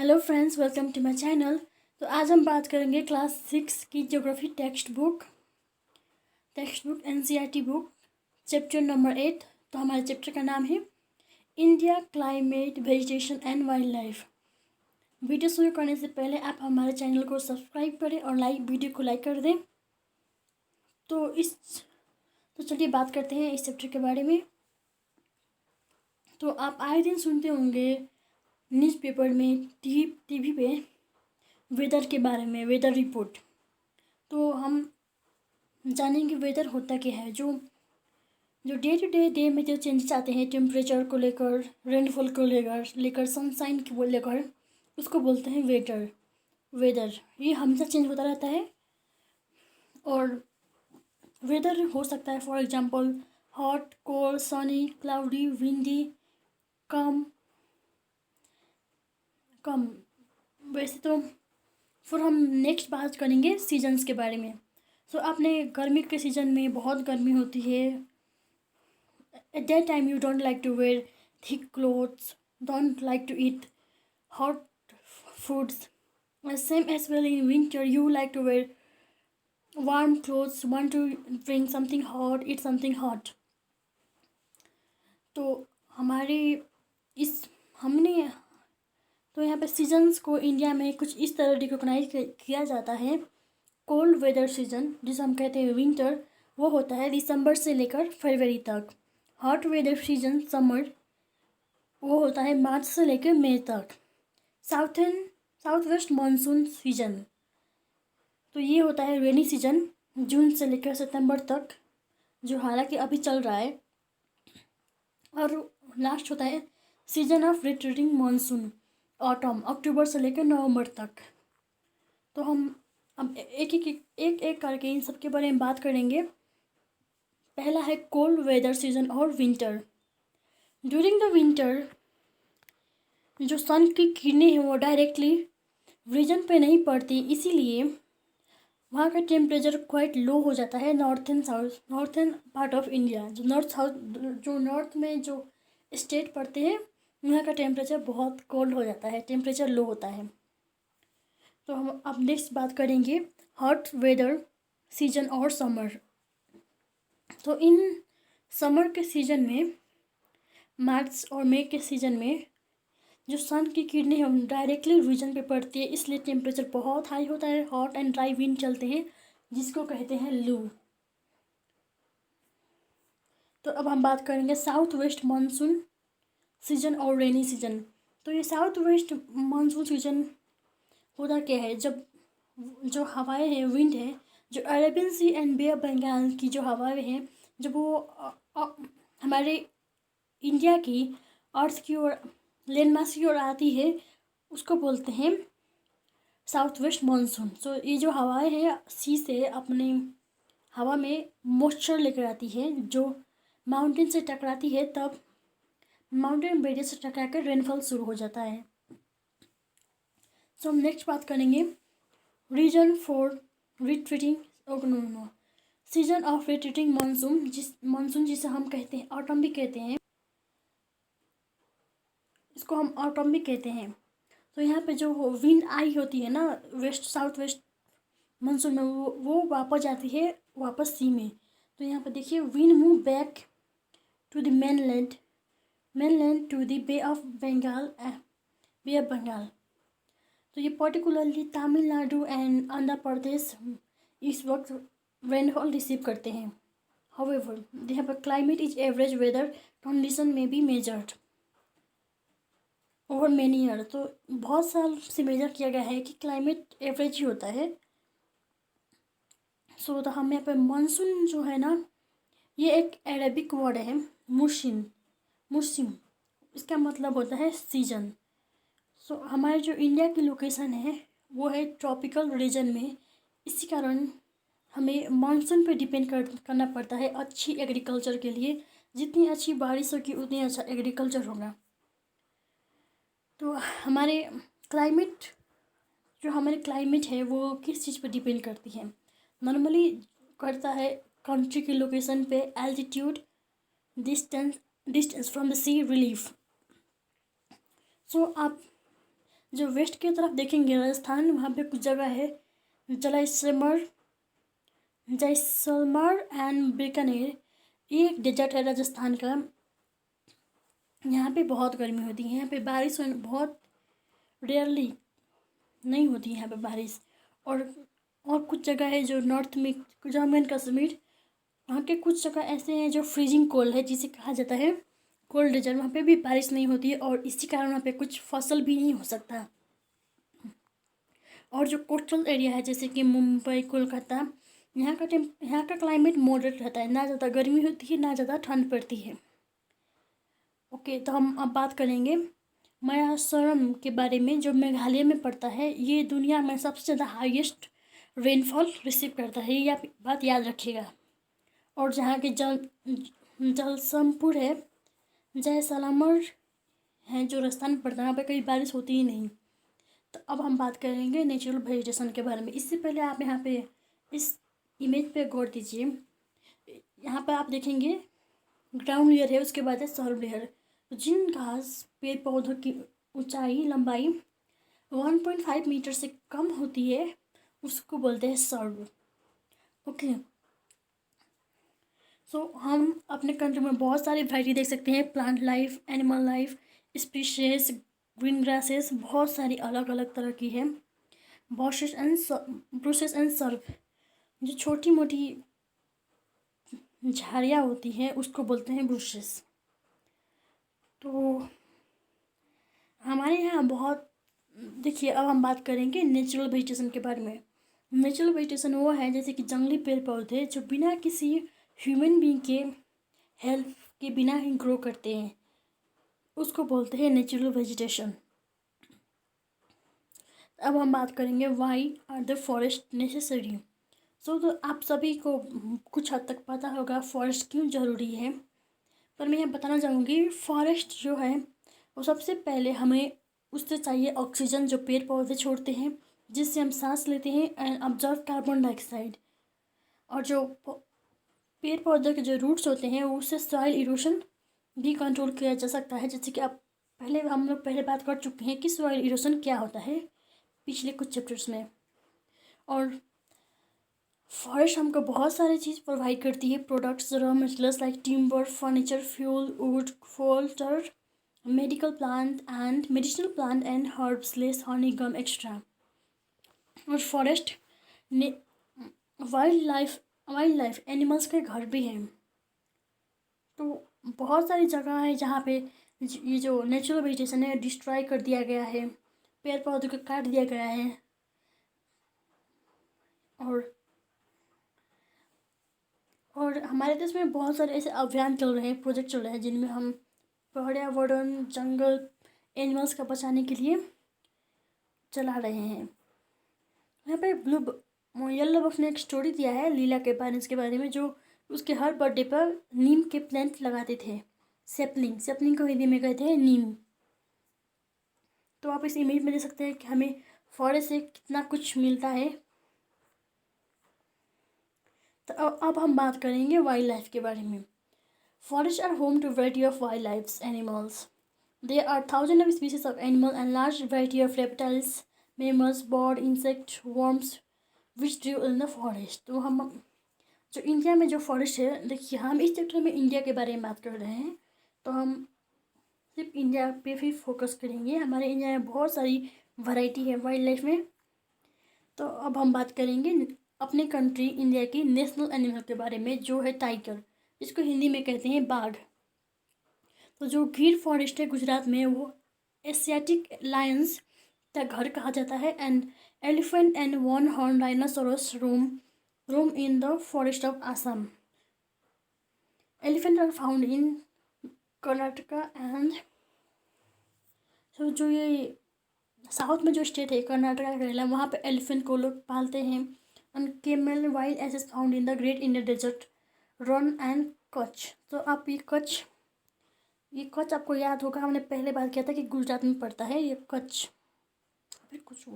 Hello friends, welcome to my channel. तो आज हम बात करेंगे क्लास 6 की geography text book NCERT book chapter number 8। तो हमारे चैप्टर का नाम है India climate vegetation and wildlife. Video शुरू करने से पहले आप हमारे चैनल को सब्सक्राइब करें और वीडियो को लाइक कर दें। तो चलिए बात करते हैं इस चैप्टर के बारे में। तो आप आए दिन सुनते होंगे न्यूज़पेपर में, टीवी पे वेदर के बारे में, वेदर रिपोर्ट। तो हम जानेंगे वेदर होता क्या है। जो डे टू डे में जो चेंजेस आते हैं टेम्परेचर को लेकर, रेनफॉल को लेकर सनशाइन को लेकर, उसको बोलते हैं वेदर। ये हमेशा चेंज होता रहता है। और वेदर हो सकता है for example hot, cold, sunny, cloudy, windy, calm. वैसे तो फिर हम नेक्स्ट बात करेंगे सीजन्स के बारे में। सो आपने गर्मी के सीज़न में बहुत गर्मी होती है। At that time you don't like to wear thick clothes, don't like to eat hot foods. Same as well in winter you like to wear warm clothes, want to drink something hot, eat something hot। तो हमारे इस हमने तो यहाँ पे seasons को India में कुछ इस तरह रिकॉग्नाइज किया जाता है। कोल्ड वेदर सीजन जिसे हम कहते हैं विंटर, वो होता है दिसंबर से लेकर फरवरी तक। हॉट वेदर सीजन समर, वो होता है मार्च से लेकर मई तक। साउथ वेस्ट मानसून सीजन, तो ये होता है रेनी सीजन जून से लेकर सितंबर तक, जो हालांकि अभी चल रहा है। और लास्ट होता है season of retreating monsoon autumn, October से लेकर नवंबर तक। तो हम अब एक करके इन सब के बारे में बात करेंगे। पहला है कोल्ड वेदर सीजन और विंटर। ड्यूरिंग द विंटर जो सन की किरणें हैं वो डायरेक्टली रीजन पे नहीं पड़ती, इसीलिए वहाँ का टेम्परेचर क्वाइट लो हो जाता है। नॉर्थन पार्ट ऑफ इंडिया, जो नॉर्थ में जो स्टेट पड़ते हैं वहाँ का टेम्परेचर बहुत कोल्ड हो जाता है, टेम्परेचर लो होता है। तो हम अब नेक्स्ट बात करेंगे हॉट वेदर सीजन और समर। तो इन समर के सीज़न में, मार्च और मई के सीज़न में जो सन की किरणें हम डायरेक्टली रीजन पे पड़ती है, इसलिए टेम्परेचर बहुत हाई होता है। हॉट एंड ड्राई विंड चलते हैं जिसको कहते हैं लू। तो अब हम बात करेंगे साउथ वेस्ट मानसून सीजन और रेनी सीजन। तो ये साउथ वेस्ट मानसून सीजन होता क्या है, जब जो हवाएं हैं, विंड है, जो Arabian sea and bay of Bengal की जो हवाएं हैं, जब वो हमारे इंडिया की अर्थ की ओर, लैंडमास की ओर आती है, उसको बोलते हैं साउथ वेस्ट मानसून। सो ये जो हवाएं हैं सी से अपने हवा में मॉइस्चर लेकर आती है, जो माउंटेन से टकराती है, तब माउंटेन बैरियर से टकरा कर रेनफॉल शुरू हो जाता है। सो हम नेक्स्ट बात करेंगे reason for retreating season of retreating monsoon जिसे हम कहते हैं ऑटम भी कहते हैं, इसको हम ऑटम भी कहते हैं। तो यहाँ पे जो विंड आई होती है ना साउथ वेस्ट मानसून में, वो वापस जाती है वापस सी में। तो यहाँ पे देखिए wind move back to the mainland to the bay of Bengal. तो ये पर्टिकुलरली तमिलनाडु एंड आंध्र प्रदेश इस वक्त रेनफॉल रिसीव करते हैं। हाउएवर यहाँ पर climate is average weather condition में be measured over many year. तो बहुत साल से मेजर किया गया है कि क्लाइमेट एवरेज ही होता है। सो तो हम यहाँ पे मानसून जो है ना, ये एक अरेबिक वर्ड है, मुर्सिम, इसका मतलब होता है सीजन। सो हमारे जो इंडिया की लोकेशन है वो है ट्रॉपिकल रीजन में, इसी कारण हमें मानसून पे डिपेंड करना पड़ता है अच्छी एग्रीकल्चर के लिए। जितनी अच्छी बारिश होगी उतनी अच्छा एग्रीकल्चर होगा। तो हमारे क्लाइमेट है वो किस चीज़ पर डिपेंड करती है, नॉर्मली करता है कंट्री की लोकेशन पे, altitude, distance from the sea, relief. So आप जो वेस्ट की तरफ देखेंगे राजस्थान, वहाँ पे कुछ जगह है जैसलमेर, जैसलमेर एंड बीकानेर। ये एक डेजर्ट है राजस्थान का। यहाँ पे बहुत गर्मी होती है, यहाँ पे बारिश बहुत रेयरली नहीं होती है यहाँ पे बारिश। और कुछ जगह है जो नॉर्थ में, जम्मू एंड कश्मीर, वहाँ के कुछ जगह ऐसे हैं जो फ्रीजिंग कोल्ड है, जिसे कहा जाता है कोल्ड डेजर्ट। वहाँ पे भी बारिश नहीं होती है और इसी कारण वहाँ पे कुछ फसल भी नहीं हो सकता। और जो कोस्टल एरिया है जैसे कि मुंबई, कोलकाता, यहाँ का क्लाइमेट मॉडरेट रहता है, ना ज़्यादा गर्मी होती है ना ज़्यादा ठंड पड़ती है। ओके, तो हम अब बात करेंगे मायासोरम के बारे में, जो मेघालय में पड़ता है। ये दुनिया में सबसे ज़्यादा हाईएस्ट रेनफॉल रिसीव करता है, ये आप बात याद रखिएगा। और जहाँ के जलसमपुर है, जैसलमेर है जो राजस्थान में पड़ता है, यहाँ पे कहीं बारिश होती ही नहीं। तो अब हम बात करेंगे नेचुरल वेजिटेशन के बारे में। इससे पहले आप यहाँ पे इस इमेज पे गौर दीजिए। यहाँ पर आप देखेंगे ग्राउंड लेयर है, उसके बाद है सॉइल लेयर। जिन घास पेड़ पौधों की ऊंचाई लंबाई 1.5 मीटर से कम होती है उसको बोलते हैं सर्व। ओके, सो हम अपने कंट्री में बहुत सारी वैरायटी देख सकते हैं, plant life, animal life, species, green grasses, बहुत सारी अलग अलग तरह की है। ब्रूसेस एंड सर्फ, जो छोटी मोटी झाड़ियाँ होती हैं उसको बोलते हैं ब्रूसेस। तो हमारे यहाँ बहुत, देखिए अब हम बात करेंगे नेचुरल वेजिटेशन के बारे में। नेचुरल वेजिटेशन वो है जैसे कि जंगली पेड़ पौधे जो बिना किसी ह्यूमन बीइंग के हेल्प के बिना ही ग्रो करते हैं, उसको बोलते हैं नेचुरल वेजिटेशन। अब हम बात करेंगे why are the forest necessary. तो आप सभी को कुछ हद तक पता होगा फॉरेस्ट क्यों ज़रूरी है, पर मैं यहाँ बताना चाहूँगी फॉरेस्ट जो है वो सबसे पहले हमें उससे चाहिए ऑक्सीजन, जो पेड़ पौधे छोड़ते हैं, जिससे हम सांस लेते हैं, एंड ऑब्जर्व कार्बन डाइऑक्साइड। और जो पेड़ पौधे के जो रूट्स होते हैं उससे सॉइल इरोशन भी कंट्रोल किया जा सकता है। जैसे कि हम लोग पहले बात कर चुके हैं कि सॉइल इरोशन क्या होता है पिछले कुछ चैप्टर्स में। और फॉरेस्ट हमको बहुत सारी चीज़ प्रोवाइड करती है, products, raw materials like timber, furniture, fuel, wood, fodder, medical plant and medicinal plant and herbs, lac, honey, gum extra. और फॉरेस्ट ने वाइल्ड लाइफ एनिमल्स के घर भी हैं। तो बहुत सारी जगह है जहाँ पे ये जो नेचुरल वेजिटेशन है डिस्ट्रॉय कर दिया गया है, पेड़ पौधों को काट दिया गया है। और हमारे देश में बहुत सारे ऐसे अभियान चल रहे हैं, प्रोजेक्ट चल रहे हैं, जिनमें हम पर्यावरण, जंगल, एनिमल्स का बचाने के लिए चला रहे हैं। यहाँ पे येलो बॉक्स ने एक स्टोरी दिया है लीला के पेरेंट्स के बारे में, जो उसके हर बर्थडे पर नीम के प्लांट लगाते थे। सेपलिंग को हिंदी में कहते हैं नीम। तो आप इस इमेज में देख सकते हैं कि हमें फॉरेस्ट से कितना कुछ मिलता है। तो अब हम बात करेंगे वाइल्ड लाइफ के बारे में। Forest are home to variety of wildlife animals. There are thousands of species of animals and large variety of reptiles, mammals, birds, insects, worms which live in the forest। तो हम जो India में जो forest है, देखिए हम इस chapter में इंडिया के बारे में बात कर रहे हैं, तो हम सिर्फ इंडिया पे भी फोकस करेंगे। हमारे इंडिया में बहुत सारी वैरायटी है वाइल्ड लाइफ में। तो अब हम बात करेंगे अपने कंट्री इंडिया की नेशनल एनिमल के बारे में, जो है टाइगर, जिसको हिंदी में कहते हैं बाघ। तो जो गिर फॉरेस्ट है गुजरात में, वो एशियाटिक लायंस का घर कहा जाता है। And elephant and one horn dinosaurs roam in the forest of Assam. Elephant are found in Karnataka and, तो जो ये साउथ में जो स्टेट है कर्नाटका, केरला, वहाँ पे एलिफेंट को लोग पालते हैं। And camel wild asses found in the great Indian desert, Rann and Kutch. तो आप ये कच्छ आपको याद होगा, हमने पहले बात किया था कि गुजरात में पड़ता है ये कच्छ। फिर कुछ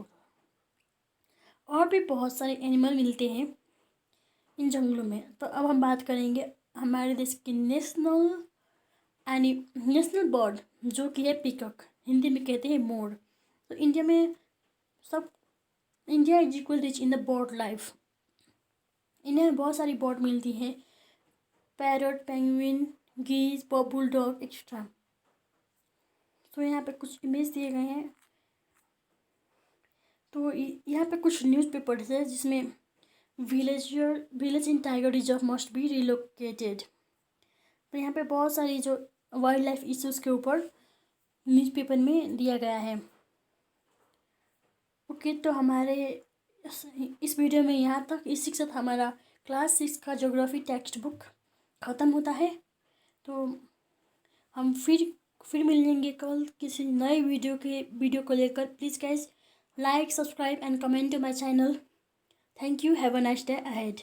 और भी बहुत सारे एनिमल मिलते हैं इन जंगलों में। तो अब हम बात करेंगे हमारे देश की नेशनल बर्ड, जो कि है पीकॉक, हिंदी में कहते हैं मोर। तो इंडिया में सब India is equal rich in the bird life. India में बहुत सारी बर्ड मिलती है, पैरट, पेंगुइन, गीज, बुलडॉग एक्स्ट्रा। तो यहाँ पे कुछ इमेज दिए गए हैं। तो यहाँ पे कुछ न्यूज़पेपर्स है जिसमें village in tiger reserve must be relocated. तो यहाँ पे बहुत सारी जो वाइल्ड लाइफ इश्यूज़ के ऊपर न्यूज़पेपर में दिया गया है। ओके, तो हमारे इस वीडियो में यहाँ तक। इसी के साथ हमारा क्लास 6 का ज्योग्राफी टेक्स्ट बुक ख़त्म होता है। तो हम फिर मिलेंगे कल किसी नए वीडियो को लेकर। Please guys like, subscribe and comment to my channel. Thank you. Have a nice day ahead.